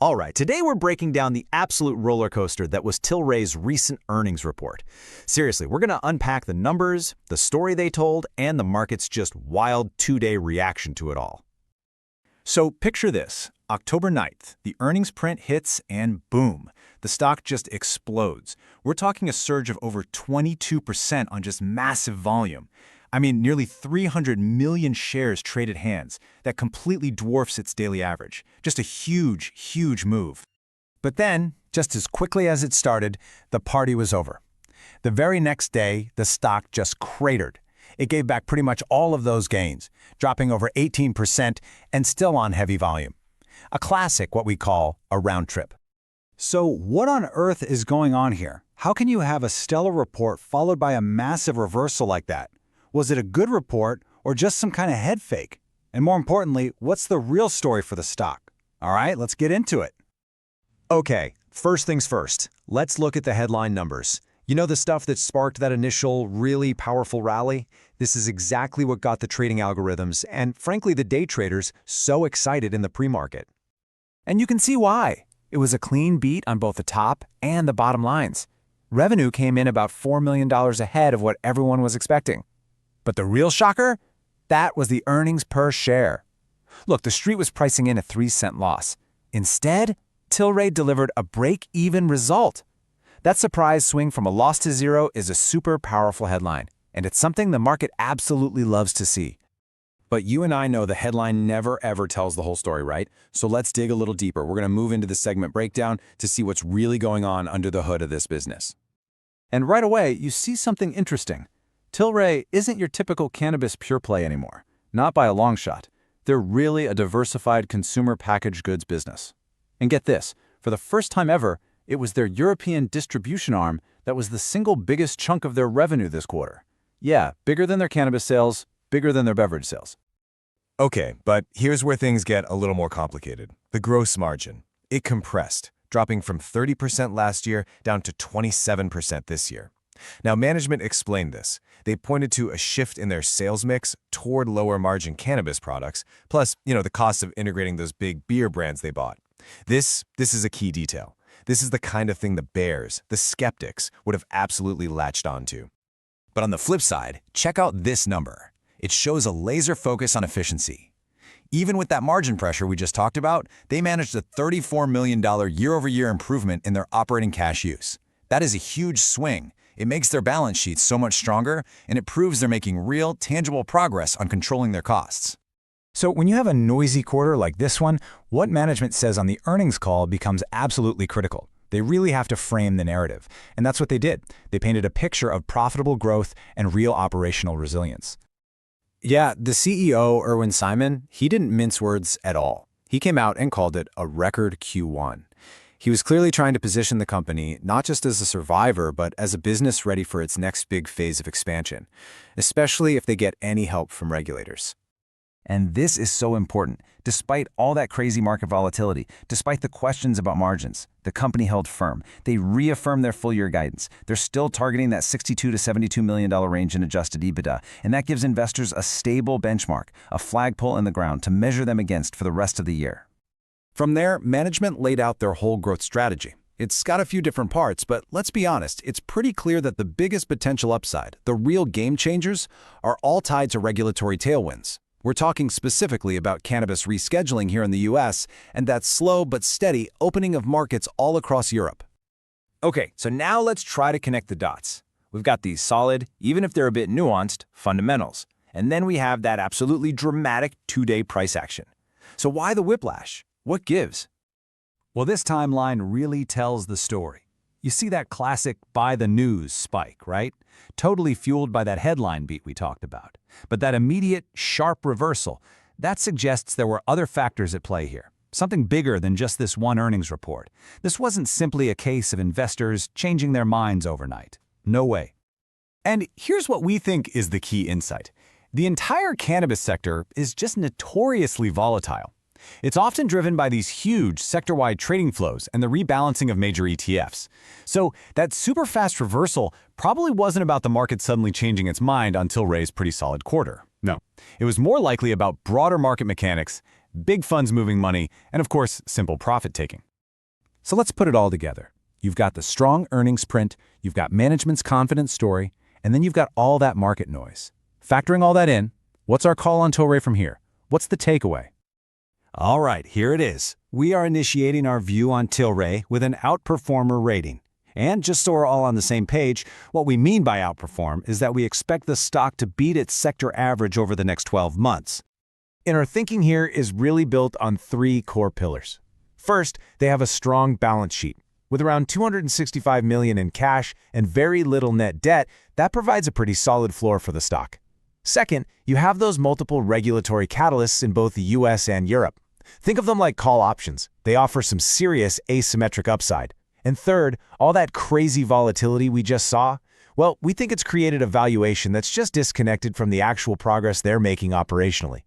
All right, today we're breaking down the absolute roller coaster that was Tilray's recent earnings report. Seriously, we're going to unpack the numbers, the story they told, and the market's just wild two-day reaction to it all. So picture this, October 9th, the earnings print hits and boom, the stock just explodes. We're talking a surge of over 22% on just massive volume. I mean, nearly 300 million shares traded hands. That completely dwarfs its daily average. Just a huge, huge move. But then, just as quickly as it started, the party was over. The very next day, the stock just cratered. It gave back pretty much all of those gains, dropping over 18% and still on heavy volume. A classic, what we call a round trip. So what on earth is going on here? How can you have a stellar report followed by a massive reversal like that? Was it a good report or just some kind of head fake? And more importantly, what's the real story for the stock? All right, let's get into it. Okay, first things first. Let's look at the headline numbers. You know the stuff that sparked that initial really powerful rally? This is exactly what got the trading algorithms and, frankly, the day traders so excited in the pre-market. And you can see why. It was a clean beat on both the top and the bottom lines. Revenue came in about $4 million ahead of what everyone was expecting. But the real shocker? That was the earnings per share. Look, the street was pricing in a 3-cent loss. Instead, Tilray delivered a break-even result. That surprise swing from a loss to zero is a super powerful headline, and it's something the market absolutely loves to see. But you and I know the headline never ever tells the whole story, right? So let's dig a little deeper. We're going to move into the segment breakdown to see what's really going on under the hood of this business. And right away, you see something interesting. Tilray isn't your typical cannabis pure play anymore, not by a long shot. They're really a diversified consumer packaged goods business. And get this, for the first time ever, it was their European distribution arm that was the single biggest chunk of their revenue this quarter. Yeah, bigger than their cannabis sales, bigger than their beverage sales. Okay, but here's where things get a little more complicated. The gross margin. It compressed, dropping from 30% last year down to 27% this year. Now, management explained this. They pointed to a shift in their sales mix toward lower-margin cannabis products, plus, the cost of integrating those big beer brands they bought. This is a key detail. This is the kind of thing the bears, the skeptics, would have absolutely latched onto. But on the flip side, check out this number. It shows a laser focus on efficiency. Even with that margin pressure we just talked about, they managed a $34 million year-over-year improvement in their operating cash use. That is a huge swing. It makes their balance sheet so much stronger, and it proves they're making real, tangible progress on controlling their costs. So when you have a noisy quarter like this one, what management says on the earnings call becomes absolutely critical. They really have to frame the narrative. And that's what they did. They painted a picture of profitable growth and real operational resilience. Yeah, the CEO, Irwin Simon, he didn't mince words at all. He came out and called it a record Q1. He was clearly trying to position the company not just as a survivor, but as a business ready for its next big phase of expansion, especially if they get any help from regulators. And this is so important. Despite all that crazy market volatility, despite the questions about margins, the company held firm. They reaffirmed their full-year guidance. They're still targeting that $62 to $72 million range in adjusted EBITDA, and that gives investors a stable benchmark, a flagpole in the ground to measure them against for the rest of the year. From there, management laid out their whole growth strategy. It's got a few different parts, but let's be honest, it's pretty clear that the biggest potential upside, the real game changers, are all tied to regulatory tailwinds. We're talking specifically about cannabis rescheduling here in the US and that slow but steady opening of markets all across Europe. Okay, so now let's try to connect the dots. We've got these solid, even if they're a bit nuanced, fundamentals. And then we have that absolutely dramatic two-day price action. So why the whiplash? What gives? Well, this timeline really tells the story. You see that classic buy the news spike, right? Totally fueled by that headline beat we talked about. But that immediate, sharp reversal, that suggests there were other factors at play here. Something bigger than just this one earnings report. This wasn't simply a case of investors changing their minds overnight. No way. And here's what we think is the key insight. The entire cannabis sector is just notoriously volatile. It's often driven by these huge sector-wide trading flows and the rebalancing of major ETFs. So that super fast reversal probably wasn't about the market suddenly changing its mind on Tilray's pretty solid quarter. No, it was more likely about broader market mechanics, big funds moving money, and of course, simple profit taking. So let's put it all together. You've got the strong earnings print, you've got management's confident story, and then you've got all that market noise. Factoring all that in, what's our call on Tilray from here? What's the takeaway? All right, here it is. We are initiating our view on Tilray with an outperformer rating. And just so we're all on the same page, what we mean by outperform is that we expect the stock to beat its sector average over the next 12 months. And our thinking here is really built on three core pillars. First, they have a strong balance sheet. With around $265 million in cash and very little net debt, that provides a pretty solid floor for the stock. Second, you have those multiple regulatory catalysts in both the US and Europe. Think of them like call options. They offer some serious asymmetric upside. And third, all that crazy volatility we just saw, well, we think it's created a valuation that's just disconnected from the actual progress they're making operationally.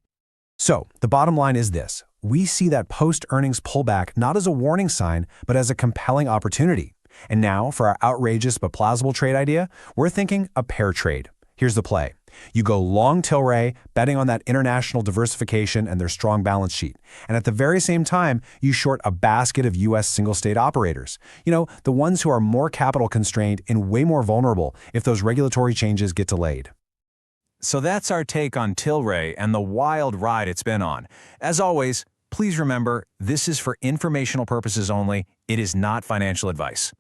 So, the bottom line is this. We see that post-earnings pullback not as a warning sign, but as a compelling opportunity. And now, for our outrageous but plausible trade idea, we're thinking a pair trade. Here's the play. You go long Tilray, betting on that international diversification and their strong balance sheet. And at the very same time, you short a basket of U.S. single-state operators. You know, the ones who are more capital constrained and way more vulnerable if those regulatory changes get delayed. So that's our take on Tilray and the wild ride it's been on. As always, please remember, this is for informational purposes only. It is not financial advice.